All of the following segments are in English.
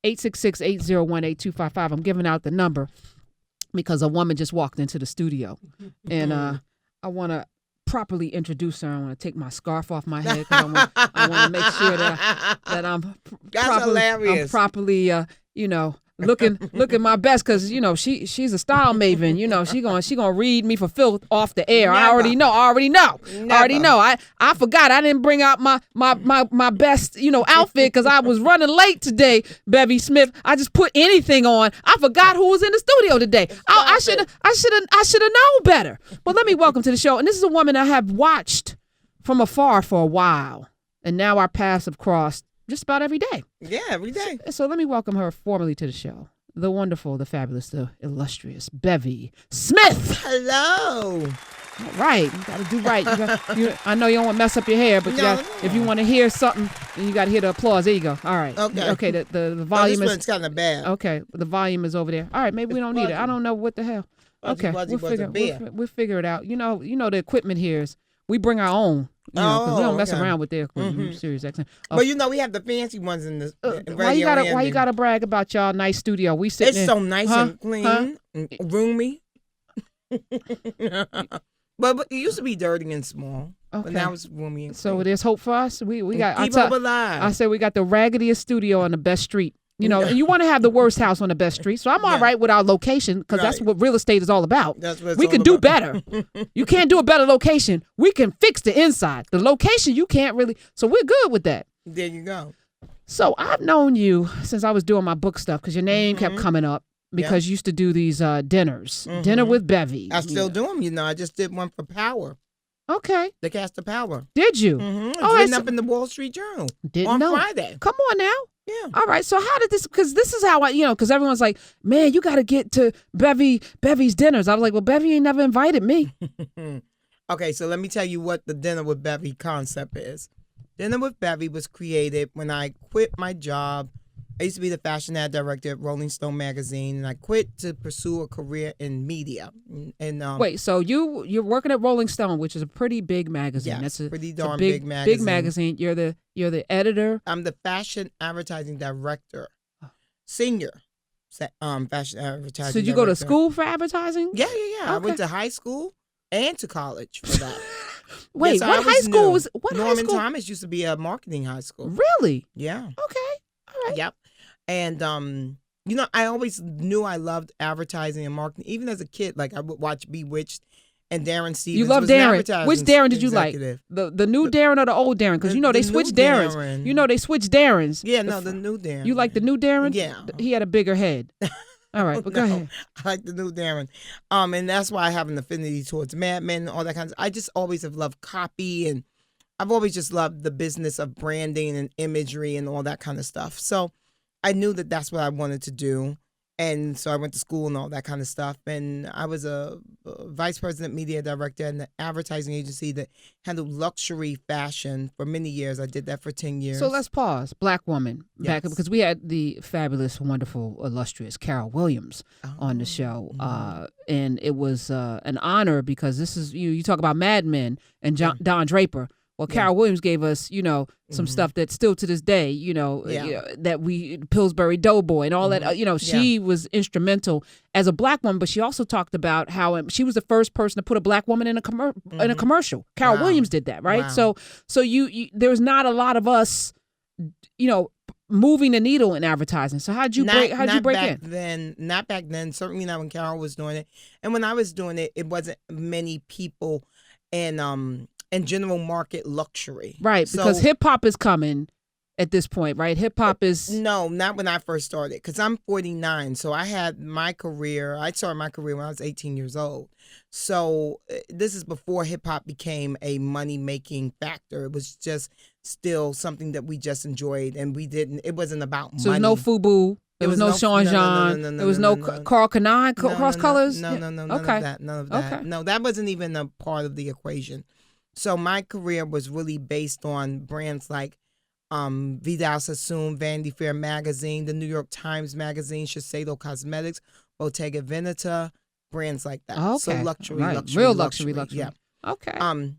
866-801-8255. I'm giving out the number because a woman just walked into the studio, and I want to properly introduce her. I want to take my scarf off my head because I want to make sure that I'm properly, looking my best, because she's a style maven. She gonna read me for filth off the air. Never. I already know. Never. I forgot. I didn't bring out my best outfit because I was running late today. Bevy Smith. I just put anything on. I forgot who was in the studio today. I should have known better. But let me welcome to the show. And this is a woman I have watched from afar for a while, and now our paths have crossed just about every day. Yeah, every day. So let me welcome her formally to the show. The wonderful, the fabulous, the illustrious Bevy Smith. Hello. All right. You got to do right. I know you don't want to mess up your hair, but if you want to hear something, then you got to hear the applause. There you go. All right. Okay. The volume is kind of bad. Okay. The volume is over there. All right. Maybe we don't need it. I don't know what the hell. Okay. We'll figure it out. You know the equipment here is, we bring our own. Because we don't mess around with their equipment. SiriusXM. But we have the fancy ones in the why you gotta brag about y'all nice studio? We sitting. It's so nice and clean, and roomy. But it used to be dirty and small. Okay. But now it's roomy and clean. So there's hope for us. We got keep hope alive. I said we got the raggediest studio on the best street. And you want to have the worst house on the best street. So I'm all right with our location, because that's what real estate is all about. We can do better. You can't do a better location. We can fix the inside. The location, you can't really. So we're good with that. There you go. So I've known you since I was doing my book stuff, because your name kept coming up, because you used to do these dinners. Dinner with Bevy. I still do them. I just did one for Power. Okay. The Cast of Power. Did you? It's written up in the Wall Street Journal on Friday. Come on now. Yeah. All right. So how did this? Because this is how because everyone's like, man, you got to get to Bevy's dinners. I was like, well, Bevy ain't never invited me. Okay. So let me tell you what the Dinner with Bevy concept is. Dinner with Bevy was created when I quit my job. I used to be the fashion ad director at Rolling Stone magazine, and I quit to pursue a career in media. And wait, so you're working at Rolling Stone, which is a pretty big magazine. Yeah, that's a pretty darn big magazine. Big magazine. You're the editor. I'm the fashion advertising director, senior fashion advertising. So did you go to school for advertising? Yeah. Okay. I went to high school and to college for that. Wait, so what high school was? Norman Thomas used to be a marketing high school. Really? Yeah. Okay. All right. Yep. And, I always knew I loved advertising and marketing. Even as a kid, like I would watch Bewitched and Darren Stevens. You love Darren. Which Darren did you like? The new Darren or the old Darren? Because they switched Darrens. They switched Darrens. Yeah, the new Darren. You like the new Darren? Yeah. He had a bigger head. All right, but go ahead. I like the new Darren. And that's why I have an affinity towards Mad Men and all that kind of stuff. I just always have loved copy, and I've always just loved the business of branding and imagery and all that kind of stuff. So I knew that that's what I wanted to do. And so I went to school and all that kind of stuff. And I was a vice president media director in the advertising agency that handled luxury fashion for many years. I did that for 10 years. So let's pause. Black woman. Back because we had the fabulous, wonderful, illustrious Carol Williams on the show. And it was an honor, because this is, you talk about Mad Men and Don Draper. Well, Carol Williams gave us, some stuff that still to this day, that Pillsbury Doughboy and all that, she was instrumental as a black woman, but she also talked about how she was the first person to put a black woman in a commercial. Carol Williams did that, right? Wow. So there was not a lot of us, moving the needle in advertising. So how'd you break in? Not back then, certainly not when Carol was doing it. And when I was doing it, it wasn't many people and general market luxury. Right, because hip-hop is coming at this point, right? Hip-hop is... No, not when I first started, because I'm 49, so I started my career when I was 18 years old. So this is before hip-hop became a money-making factor. It was just still something that we just enjoyed, and it wasn't about money. So there's no FUBU. There was no Sean John. There was no Carl Kanai, Cross Colors. No, none of that. Okay. No, that wasn't even a part of the equation. So my career was really based on brands like Vidal Sassoon, Vanity Fair magazine, the New York Times magazine, Shiseido Cosmetics, Bottega Veneta, brands like that. Okay. So luxury. Real luxury. Yeah. Okay. And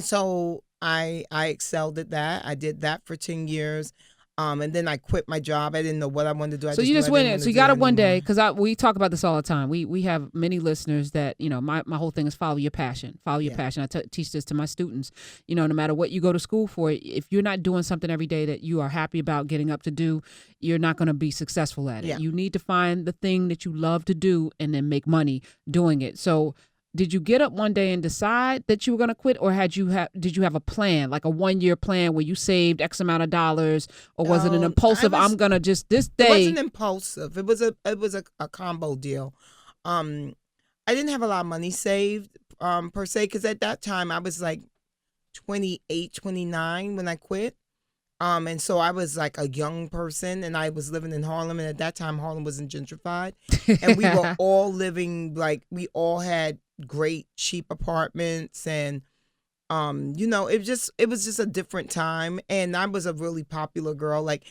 so I excelled at that. I did that for 10 years. And then I quit my job. I didn't know what I wanted to do. So you just went in. So you got it one day, because we talk about this all the time. We have many listeners that, my whole thing is follow your passion. Follow your passion. I teach this to my students. No matter what you go to school for, if you're not doing something every day that you are happy about getting up to do, you're not going to be successful at it. You need to find the thing that you love to do and then make money doing it. So did you get up one day and decide that you were going to quit, or did you have a plan, like a 1-year plan where you saved X amount of dollars, or was it an impulsive? I'm going to just this day. It wasn't impulsive. It was a combo deal. I didn't have a lot of money saved per se, because at that time I was like 28, 29 when I quit. And so I was like a young person, and I was living in Harlem, and at that time Harlem wasn't gentrified, and we were all living we all had great cheap apartments, and it was just a different time. And I was a really popular girl. Like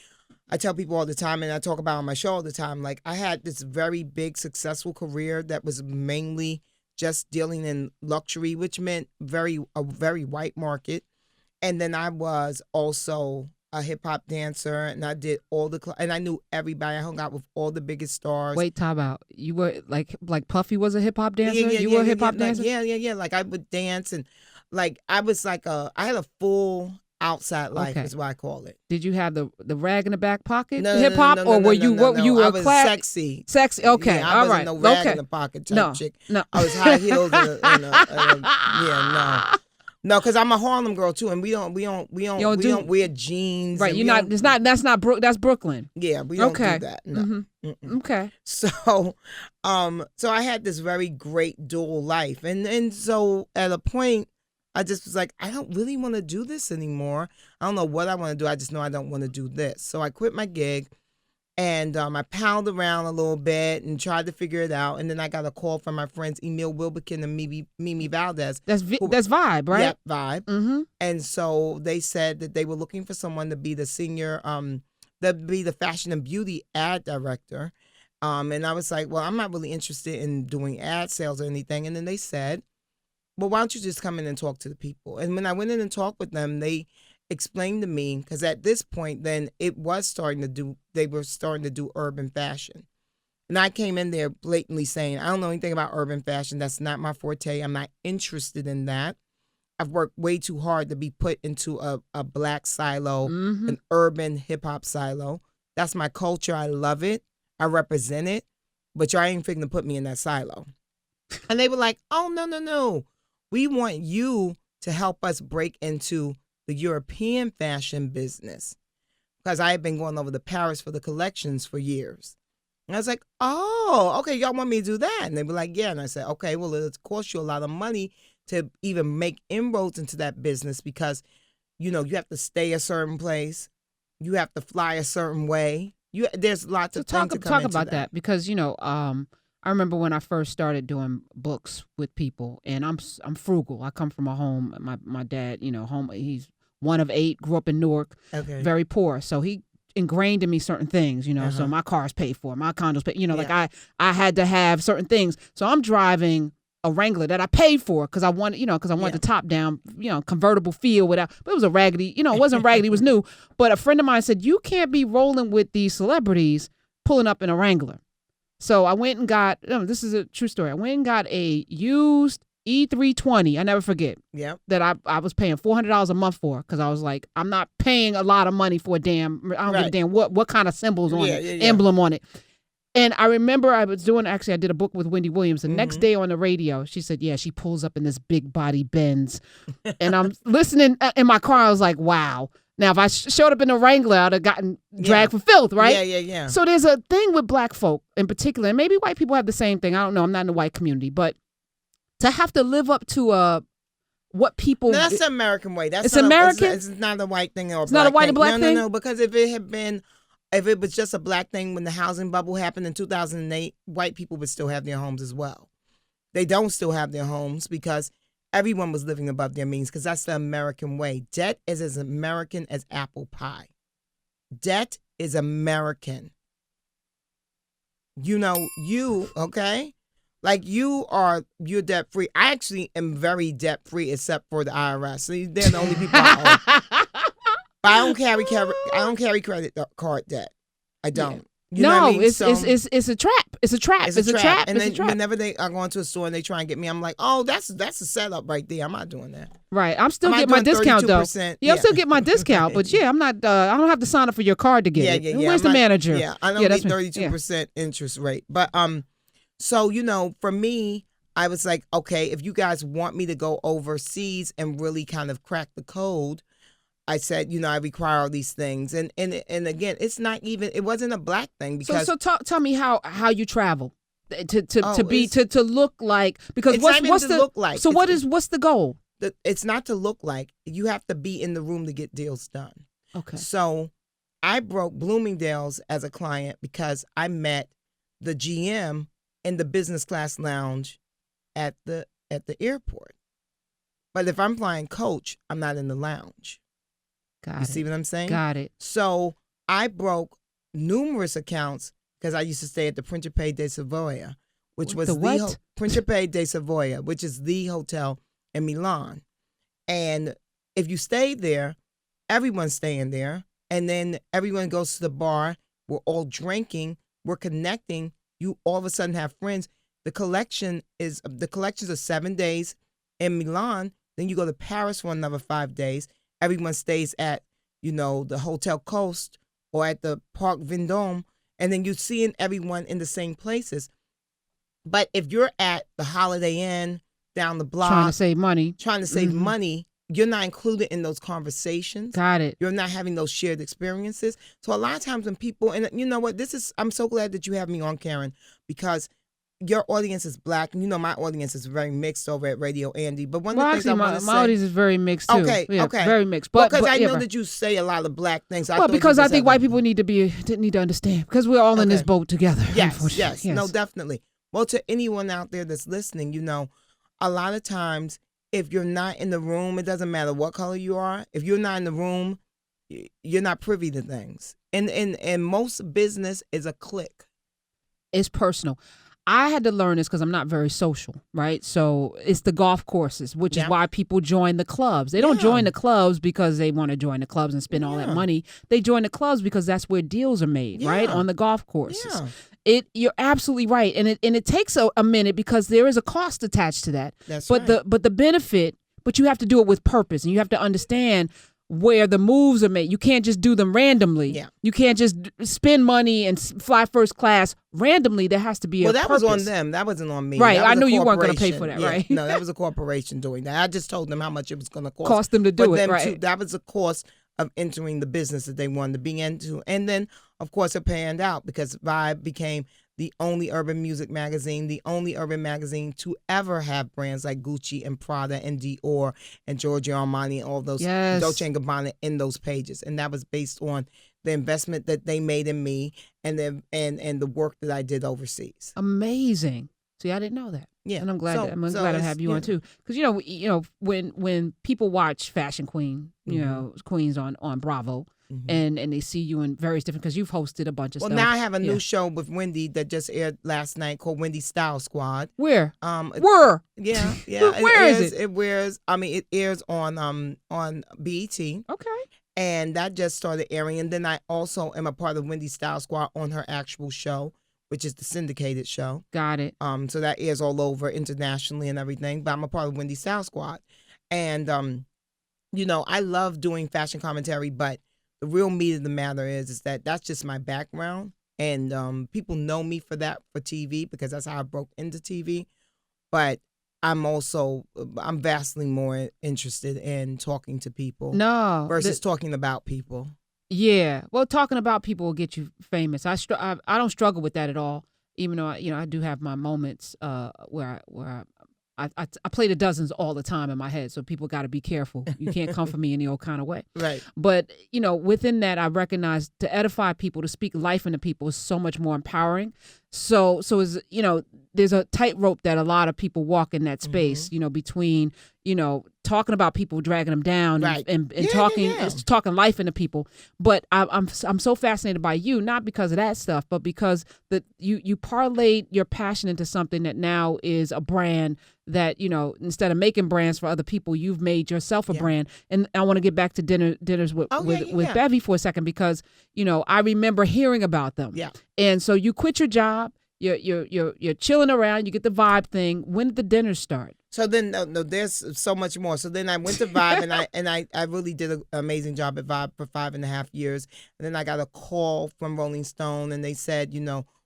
I tell people all the time, and I talk about on my show all the time, like I had this very big successful career that was mainly just dealing in luxury, which meant a very white market. And then I was also a hip hop dancer, and I did all and I knew everybody. I hung out with all the biggest stars. Wait, time out. You were like Puffy was a hip hop dancer? You were a hip hop dancer? Yeah. Like I would dance, and like I was like I had a full outside life, is what I call it. Did you have the rag in the back pocket, no, hip hop, or were you I was sexy? Sexy. Okay, yeah, I wasn't no rag in the pocket type chick. No, I was high heels No, because I'm a Harlem girl too, and we don't wear jeans. Right, that's Brooklyn. Yeah, we don't do that. No. Mm-hmm. Okay. So I had this very great dual life, and so at a point, I just was like, I don't really want to do this anymore. I don't know what I want to do. I just know I don't want to do this. So I quit my gig. And I pounded around a little bit and tried to figure it out. And then I got a call from my friends Emil Wilbekin and Mimi Valdez. That's Vibe, right? Yep, Vibe. Mm-hmm. And so they said that they were looking for someone to be the senior, the fashion and beauty ad director. And I was like, well, I'm not really interested in doing ad sales or anything. And then they said, well, why don't you just come in and talk to the people? And when I went in and talked with them, they explained to me, because at this point then they were starting to do urban fashion. And I came in there blatantly saying, I don't know anything about urban fashion. That's not my forte. I'm not interested in that. I've worked way too hard to be put into a black silo, an urban hip hop silo. That's my culture. I love it. I represent it. But y'all ain't figuring to put me in that silo. And they were like, oh, no. We want you to help us break into the European fashion business, because I had been going over to Paris for the collections for years. And I was like, oh, okay, y'all want me to do that? And they were like, yeah. And I said, okay, well, it costs you a lot of money to even make inroads into that business, because, you have to stay a certain place. You have to fly a certain way. There's lots of things to come talk into about that, because, I remember when I first started doing books with people, and I'm frugal. I come from a home, my dad, he's one of 8, grew up in Newark, very poor. So he ingrained in me certain things, so my car's paid for, my condo's paid, like I had to have certain things. So I'm driving a Wrangler that I paid for because I wanted, the top down, convertible feel without, but it was a raggedy, it wasn't raggedy, it was new. But a friend of mine said, you can't be rolling with these celebrities pulling up in a Wrangler. So I went and got, this is a true story. I went and got a used E320, I never forget. Yeah. That I was paying $400 a month for, because I was like, I'm not paying a lot of money for I don't give a damn what kind of symbols on it, emblem on it. And I remember I did a book with Wendy Williams. The next day on the radio, she said, yeah, she pulls up in this big body Benz. And I'm listening in my car. I was like, wow. Now, if I showed up in a Wrangler, I'd have gotten dragged for filth, right? Yeah. So there's a thing with black folk in particular, and maybe white people have the same thing. I don't know. I'm not in the white community, but to have to live up to what people... No, that's the American way. It's American? It's not a white thing or a black thing. It's not a white and black thing? No, because if it was just a black thing when the housing bubble happened in 2008, white people would still have their homes as well. They don't still have their homes because everyone was living above their means, because that's the American way. Debt is as American as apple pie. Debt is American. Okay? Like you're debt free. I actually am very debt free, except for the IRS. So they're the only people I owe. But I don't carry credit card debt. I don't. Yeah. You know what I mean? It's a trap. It's a trap. It's a trap. And then whenever they are going to a store and they try and get me, I'm like, oh, that's a setup right there. I'm not doing that. Right. I'm still getting my discount though. Yeah, I'm still getting my discount, but yeah, I'm not. I don't have to sign up for your card to get it. Where's the manager? Yeah, I don't need 32% interest rate. But so for me, I was like, okay, if you guys want me to go overseas and really kind of crack the code, I said, I require all these things, and again, it's not even. It wasn't a black thing because. So tell me how you travel to look like, because what's the look like? So what's the goal? It's not to look like. You have to be in the room to get deals done. Okay. So I broke Bloomingdale's as a client because I met the GM in the business class lounge at the airport. But if I'm flying coach, I'm not in the lounge. You see what I'm saying? Got it. So I broke numerous accounts because I used to stay at the Principe de Savoia, which was the Principe de Savoia, which is the hotel in Milan. And if you stay there, everyone's staying there, and then everyone goes to the bar. We're all drinking. We're connecting. You all of a sudden have friends. The collections are 7 days in Milan. Then you go to Paris for another 5 days. Everyone stays at, the Hotel Coast or at the Parc Vendôme, and then you're seeing everyone in the same places. But if you're at the Holiday Inn down the block, trying to save money, you're not included in those conversations. Got it. You're not having those shared experiences. So a lot of times when people, and you know what, I'm so glad that you have me on, Karen, because your audience is black, and my audience is very mixed over at Radio Andy. But one of the things I want to say, my audience is very mixed too. Okay, very mixed. But because I know that you say a lot of black things. Because I think white people need to understand, because we're all in this boat together. Yes. No, definitely. Well, to anyone out there that's listening, a lot of times if you're not in the room, it doesn't matter what color you are. If you're not in the room, you're not privy to things. And most business is a clique. It's personal. I had to learn this because I'm not very social, right? So it's the golf courses, which is why people join the clubs. They don't join the clubs because they want to join the clubs and spend all that money. They join the clubs because that's where deals are made, right? On the golf courses. Yeah. You're absolutely right. And it takes a minute because there is a cost attached to that. That's right. But the benefit, but you have to do it with purpose, and you have to understand where the moves are made. You can't just do them randomly. Yeah. You can't just spend money and fly first class randomly. There has to be a purpose. Was on them. That wasn't on me. Right. I knew you weren't going to pay for that, right? No, that was a corporation doing that. I just told them how much it was going to cost them to do it, right? That was the cost of entering the business that they wanted to be into. And then, of course, it panned out because Vibe became the only urban music magazine, the only urban magazine to ever have brands like Gucci and Prada and Dior and Giorgio Armani and all those Dolce & Gabbana in those pages. And that was based on the investment that they made in me and the work that I did overseas. Amazing. See, I didn't know that. Yeah, and I'm glad glad to have you on too, because when people watch Fashion Queen, Queens on Bravo, and they see you in various different, because you've hosted a bunch of stuff. Well, now I have a new show with Wendy that just aired last night called Wendy Style Squad. Where? Where? Yeah. Where is it? It airs on BET. Okay. And that just started airing, and then I also am a part of Wendy Style Squad on her actual show, which is the syndicated show. Got it. So that airs all over internationally and everything. But I'm a part of Wendy Style Squad. And, I love doing fashion commentary, but the real meat of the matter is that that's just my background. And people know me for that, for TV, because that's how I broke into TV. But I'm vastly more interested in talking to people versus talking about people. Yeah. Well, talking about people will get you famous. I don't struggle with that at all, even though I do have my moments where I play the dozens all the time in my head, so people got to be careful. You can't come for me any old kind of way. Right. But, within that, I recognize to edify people, to speak life into people is so much more empowering So is, there's a tightrope that a lot of people walk in that space, between, talking about people, dragging them down, Right. and Yeah, talking yeah. talking life into people. But I'm so fascinated by you, not because of that stuff, but because you parlayed your passion into something that now is a brand that, instead of making brands for other people, you've made yourself a brand. And I want to get back to dinners with Bevy for a second, because, I remember hearing about them. Yeah. And so you quit your job, you're chilling around, you get the Vibe thing. When did the dinners start? So then, no, there's so much more. So then I went to Vibe, and I really did an amazing job at Vibe for 5.5 years. And then I got a call from Rolling Stone, and they said,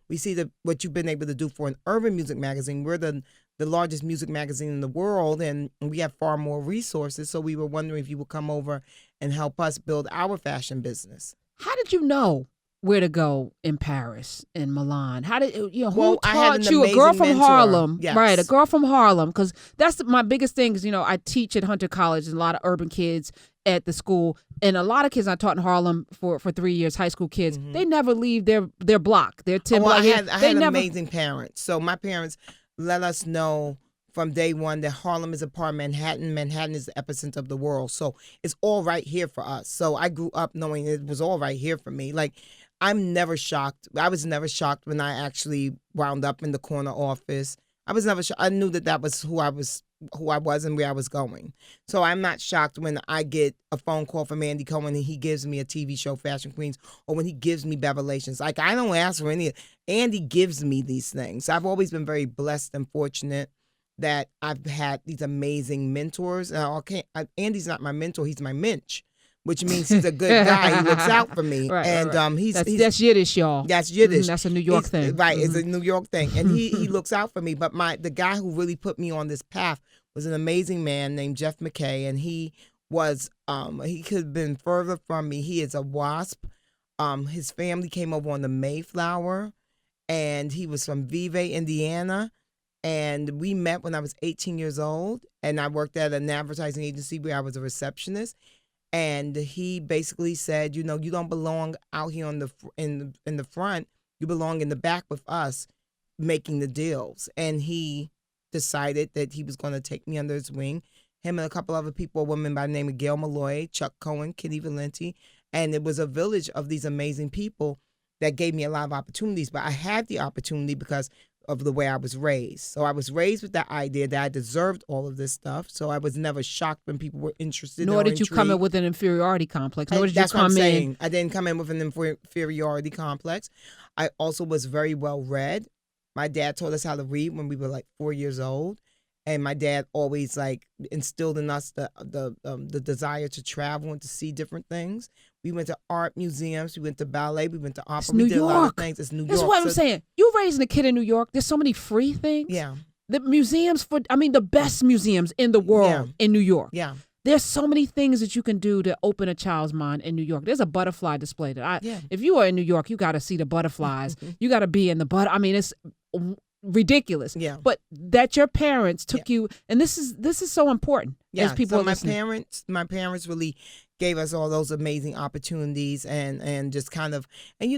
we see what you've been able to do for an urban music magazine. We're the largest music magazine in the world, and we have far more resources. So we were wondering if you would come over and help us build our fashion business. How did you know where to go in Paris and Milan? How did who Well, I had taught an you? A girl from amazing Harlem, mentor. Yes. right? A girl from Harlem, because that's my biggest thing. Is I teach at Hunter College, and a lot of urban kids at the school, and a lot of kids I taught in Harlem for 3 years. High school kids, they never leave their block. Their 10 block. I had amazing parents. So my parents let us know from day one that Harlem is a part of Manhattan. Manhattan is the epicenter of the world. So it's all right here for us. So I grew up knowing it was all right here for me. Like, I'm never shocked. I was never shocked when I actually wound up in the corner office. I was never shocked. I knew that was who I was and where I was going. So I'm not shocked when I get a phone call from Andy Cohen and he gives me a TV show, Fashion Queens, or when he gives me Bevelations. Like, I don't ask for any. Andy gives me these things. I've always been very blessed and fortunate that I've had these amazing mentors. Andy's not my mentor. He's my mensch, which means he's a good guy. He looks out for me. Right, and right. That's Yiddish, y'all. That's Yiddish. That's a New York thing. Right, it's a New York thing. And he looks out for me. But the guy who really put me on this path was an amazing man named Jeff McKay. And he was, he could have been further from me. He is a WASP. His family came over on the Mayflower. And he was from Vevey, Indiana. And we met when I was 18 years old. And I worked at an advertising agency where I was a receptionist. And he basically said, you don't belong out here in the front. You belong in the back with us, making the deals. And he decided that he was going to take me under his wing. Him and a couple other people, a woman by the name of Gail Malloy, Chuck Cohen, Kitty Valenti. And it was a village of these amazing people that gave me a lot of opportunities. But I had the opportunity because of the way I was raised. So I was raised with that idea that I deserved all of this stuff. So I was never shocked when people were interested. Nor did you come in with an inferiority complex. Nor did you come in. I didn't come in with an inferiority complex. I also was very well read. My dad taught us how to read when we were like 4 years old. And my dad always instilled in us the desire to travel and to see different things. We went to art museums. We went to ballet. We went to opera. It's New York. A lot of things. It's New York. That's what I'm saying. You raising a kid in New York. There's so many free things. Yeah. The museums the best museums in the world in New York. Yeah. There's so many things that you can do to open a child's mind in New York. There's a butterfly display if you are in New York, you got to see the butterflies. You got to be in the it's ridiculous. Yeah. But that your parents took you, and this is so important. Yeah. As people so are listening. my parents really gave us all those amazing opportunities and just kind of, and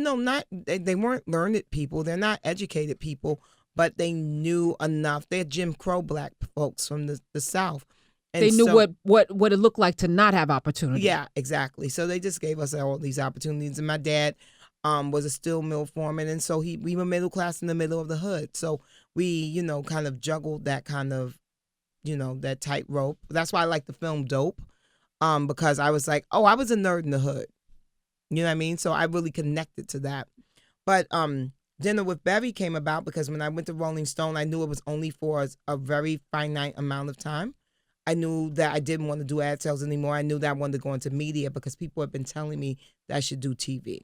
they weren't learned people. They're not educated people, but they knew enough. They're Jim Crow black folks from the South. And they knew what it looked like to not have opportunity. Yeah, exactly. So they just gave us all these opportunities. And my dad was a steel mill foreman, and so we were middle class in the middle of the hood. So we, kind of juggled that kind of, that tightrope. That's why I like the film Dope, because I was like, I was a nerd in the hood. You know what I mean? So I really connected to that. But Dinner with Bevy came about because when I went to Rolling Stone, I knew it was only for a very finite amount of time. I knew that I didn't want to do ad sales anymore. I knew that I wanted to go into media because people had been telling me that I should do TV.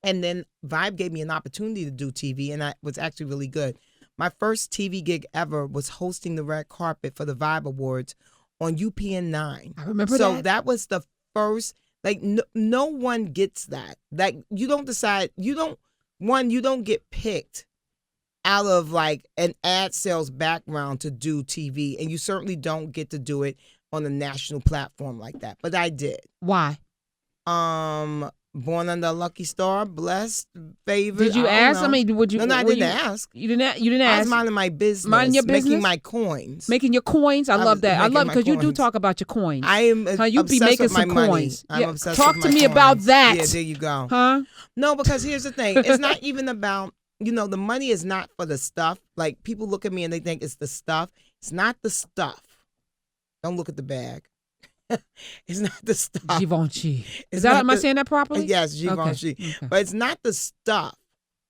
And then Vibe gave me an opportunity to do TV, and I was actually really good. My first TV gig ever was hosting the red carpet for the Vibe Awards on UPN 9. I remember that. So that was the first, no one gets that. You don't decide, you don't get picked out of an ad sales background to do TV, and you certainly don't get to do it on a national platform like that. But I did. Why? born under a lucky star, blessed, favored. Did you ask? I mean, would you? No, I didn't ask. You didn't. You didn't ask. I was minding my business. Minding your business. Making my coins. Making your coins. I love that. I love because you do talk about your coins. I am. You be making some coins. I'm obsessed Talk with to my me coins. about that. Yeah, there you go. Huh? No, because here's the thing. It's not even about. The money is not for the stuff. Like people look at me and they think it's the stuff. It's not the stuff. Don't look at the bag. It's not the stuff. Givenchy. Am I saying that properly? Yes, Givenchy. Okay. But it's not the stuff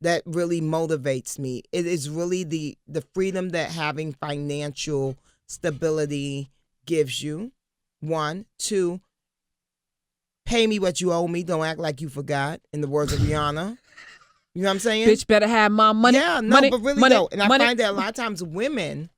that really motivates me. It is really the freedom that having financial stability gives you. 1, 2, pay me what you owe me. Don't act like you forgot, in the words of Rihanna. You know what I'm saying? Bitch better have my money. Yeah, no, but really though. And I find that a lot of times women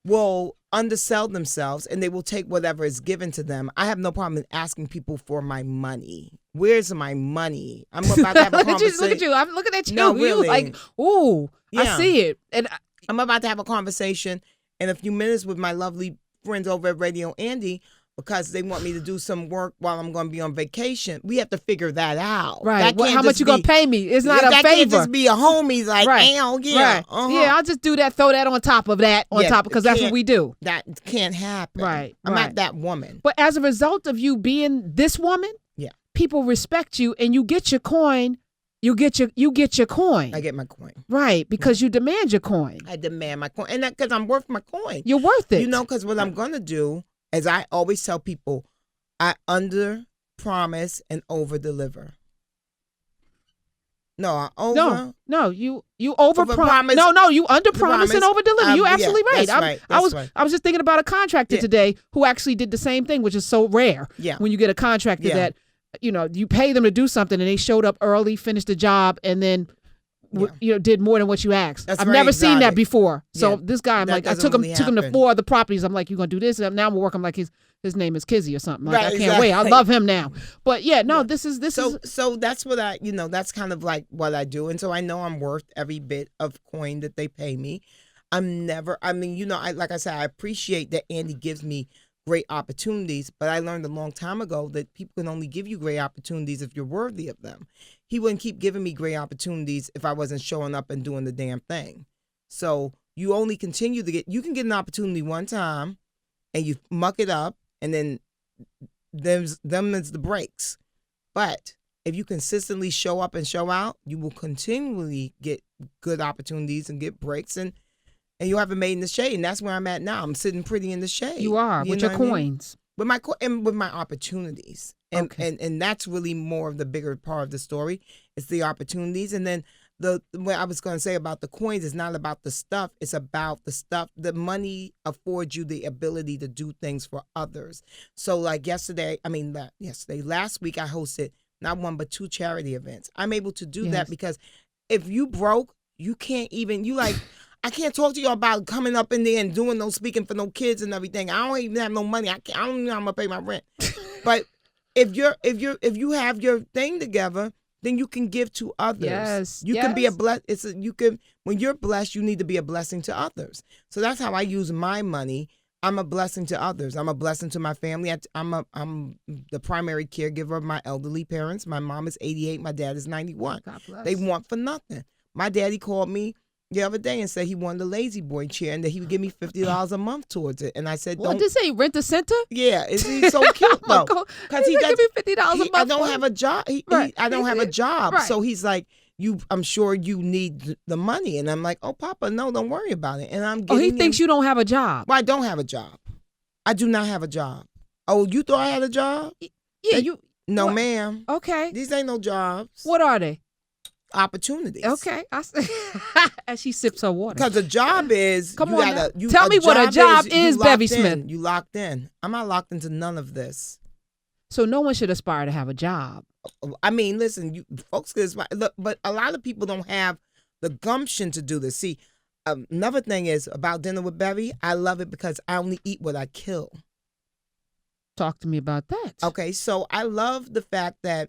will undersell themselves and they will take whatever is given to them. I have no problem in asking people for my money. Where's my money? I'm about to have a conversation. Look at you. I'm looking at you. No, really. You like, ooh, yeah. I see it. And I'm about to have a conversation in a few minutes with my lovely friends over at Radio Andy because they want me to do some work while I'm going to be on vacation. We have to figure that out. Right. How much you going to pay me? It's not a favor. That can't just be a homie like, right. yeah. Right. Yeah, I'll just do that, throw that on top of that, because that's what we do. That can't happen. Right. I'm not that woman. But as a result of you being this woman, people respect you and you get your coin. You get your coin. I get my coin. Right, because you demand your coin. I demand my coin. And that because I'm worth my coin. You're worth it. Because what I'm going to do, as I always tell people, I under promise and over deliver. No, I over. No, you over promise. No, you under promise and over deliver. You're absolutely right. I was just thinking about a contractor today who actually did the same thing, which is so rare. Yeah. When you get a contractor that, you pay them to do something and they showed up early, finished the job, and then did more than what you asked. I've never seen that before. So this guy, I'm like, I took him to 4 other properties. I'm like, you're gonna do this, and now I'm working like his name is Kizzy or something. Like, I can't wait. I love him now. But this is so that's what that's kind of like what I do, and so I know I'm worth every bit of coin that they pay me. Like I said, I appreciate that Andy gives me great opportunities, but I learned a long time ago that people can only give you great opportunities if you're worthy of them. He wouldn't keep giving me great opportunities if I wasn't showing up and doing the damn thing. So you only continue to you can get an opportunity one time and you muck it up and then there's the breaks. But if you consistently show up and show out, you will continually get good opportunities and get breaks and you haven't made in the shade, and that's where I'm at now. I'm sitting pretty in the shade. You are with your coins, with my opportunities, and that's really more of the bigger part of the story. It's the opportunities, and then what I was going to say about the coins is not about the stuff. It's about the stuff. The money affords you the ability to do things for others. So, like last week I hosted not 1 but 2 charity events. I'm able to do that because if you broke, you can't even I can't talk to you about coming up in there and doing no speaking for no kids and everything. I don't even have no money. I don't even know how I'm gonna pay my rent. But if you have your thing together, then you can give to others. Yes, you can be a when you're blessed, you need to be a blessing to others. So that's how I use my money. I'm a blessing to others. I'm a blessing to my family. I'm the primary caregiver of my elderly parents. My mom is 88. My dad is 91. God bless. They want for nothing. My daddy called me the other day and said he wanted a lazy boy chair and that he would give me $50 a month towards it. And I said, "What did say? Rent a center?" Yeah, he's so cute though. Because he does give me $50 a month. I don't have a job. I don't have a job. Right. So he's like, I'm sure you need the money. And I'm like, oh, Papa, no, don't worry about it. And I'm getting he thinks you don't have a job. Well, I don't have a job. I do not have a job. Oh, you thought I had a job? Yeah, No, ma'am. Okay. These ain't no jobs. What are they? Opportunities. Okay. As she sips her water. Because a job is tell me what a job is, Bevy Smith. You locked in. I'm not locked into none of this. So no one should aspire to have a job. I mean, listen, folks can aspire, but a lot of people don't have the gumption to do this. See, another thing is about Dinner with Bevy. I love it because I only eat what I kill. Talk to me about that. Okay, so I love the fact that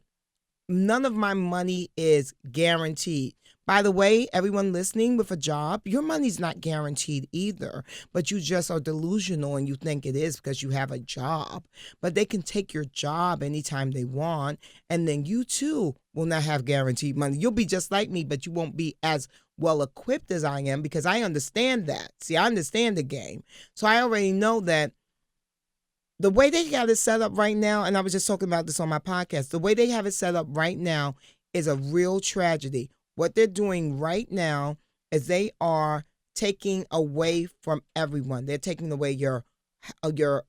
none of my money is guaranteed. By the way, everyone listening with a job, your money's not guaranteed either, but you just are delusional and you think it is because you have a job. But they can take your job anytime they want, and then you too will not have guaranteed money. You'll be just like me, but you won't be as well equipped as I am because I understand that. See, I understand the game. So I already know that the way they got it set up right now, and I was just talking about this on my podcast, the way they have it set up right now is a real tragedy. What they're doing right now is they are taking away from everyone. They're taking away your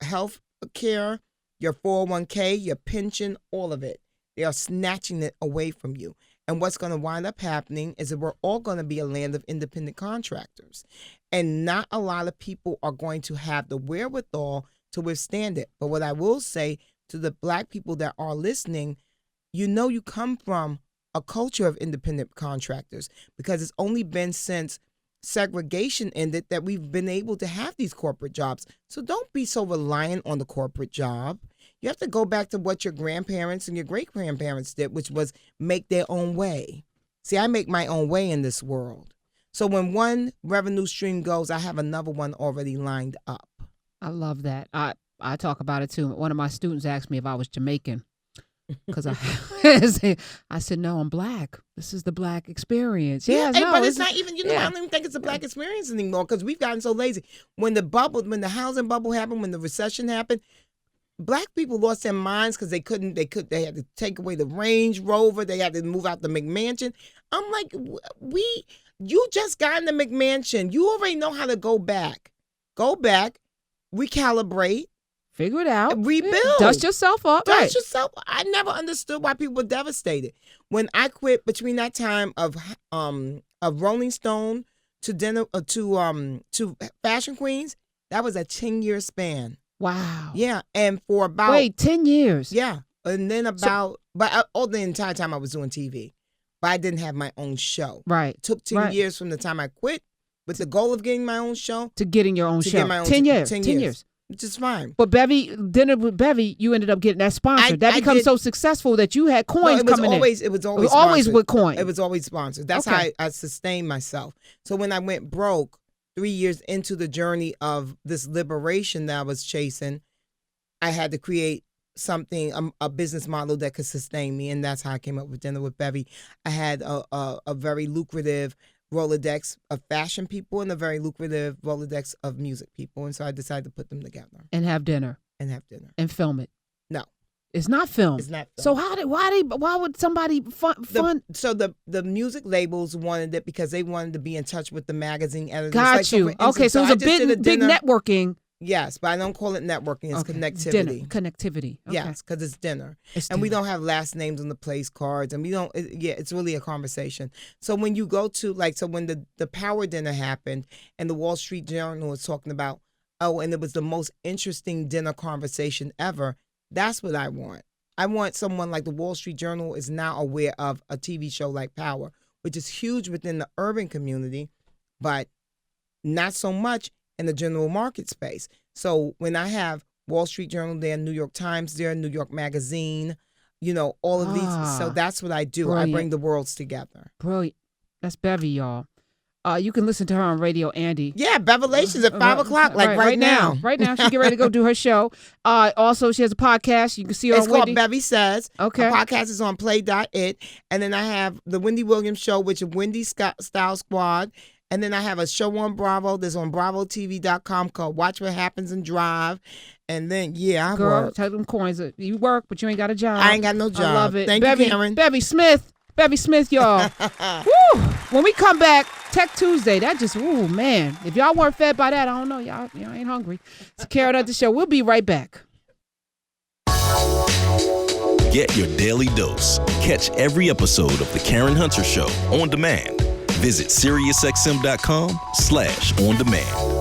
health care, your 401k, your pension, all of it. They are snatching it away from you. And what's going to wind up happening is that we're all going to be a land of independent contractors. And not a lot of people are going to have the wherewithal to withstand it. But what I will say to the Black people that are listening, you come from a culture of independent contractors because it's only been since segregation ended that we've been able to have these corporate jobs. So don't be so reliant on the corporate job. You have to go back to what your grandparents and your great-grandparents did, which was make their own way. See, I make my own way in this world. So when one revenue stream goes, I have another one already lined up. I love that. I talk about it too. One of my students asked me if I was Jamaican because I said, no, I'm Black. This is the Black experience. But it's not even, I don't even think it's a Black experience anymore because we've gotten so lazy. When the housing bubble happened, when the recession happened, Black people lost their minds because they had to take away the Range Rover. They had to move out the McMansion. I'm like, you just got in the McMansion. You already know how to go back. Go back, recalibrate. Figure it out. Rebuild. Dust yourself up. Dust yourself. I never understood why people were devastated. When I quit between that time of Rolling Stone to dinner to Fashion Queens, that was a 10-year span. Wow. Yeah, and for about 10 years. Yeah, and then all the entire time I was doing TV, but I didn't have my own show. Right. It took 10 years from the time I quit with the goal of getting my own show to getting your own show. Get my own 10 years. 10 years. Which is fine. But Dinner with Bevy, you ended up getting that sponsored. That becomes so successful that you had coins coming in. It was always with coins. It was always sponsored. That's how I sustained myself. So when I went broke 3 years into the journey of this liberation that I was chasing, I had to create something, a business model that could sustain me. And that's how I came up with Dinner with Bevy. I had a very lucrative Rolodex of fashion people and a very lucrative Rolodex of music people. And so I decided to put them together. And have dinner. And film it. No. It's not filmed. It's not filmed. So why would somebody fund? So the music labels wanted it because they wanted to be in touch with the magazine editors. Got you. Okay, so it's a big networking. Yes, but I don't call it networking. It's connectivity. Dinner. Connectivity. Okay. Yes, because it's dinner. We don't have last names on the place cards. And it's really a conversation. So when you go to, when the Power Dinner happened and the Wall Street Journal was talking about, and it was the most interesting dinner conversation ever, that's what I want. I want someone like the Wall Street Journal is now aware of a TV show like Power, which is huge within the urban community, but not so much in the general market space. So when I have Wall Street Journal there, New York Times there, New York Magazine, all of these. So that's what I do. Brilliant. I bring the worlds together. Brilliant. That's Bevy, y'all. You can listen to her on Radio Andy. Yeah, Bevelations at 5 o'clock, right now. Right now. She get ready to go do her show. Also, she has a podcast. You can see her on Wendy. It's called Bevy Says. Okay. The podcast is on play.it. And then I have the Wendy Williams Show, which is Wendy Style Squad. And then I have a show on Bravo that's on BravoTV.com called Watch What Happens and Drive. And then, I work. Tell them coins. You work, but you ain't got a job. I ain't got no job. I love it. Thank you, Karen. Bevy Smith, y'all. Woo! When we come back, Tech Tuesday, that just, man. If y'all weren't fed by that, I don't know. Y'all ain't hungry. It's Karen at the show. We'll be right back. Get your daily dose. Catch every episode of The Karen Hunter Show on demand. Visit SiriusXM.com/on demand.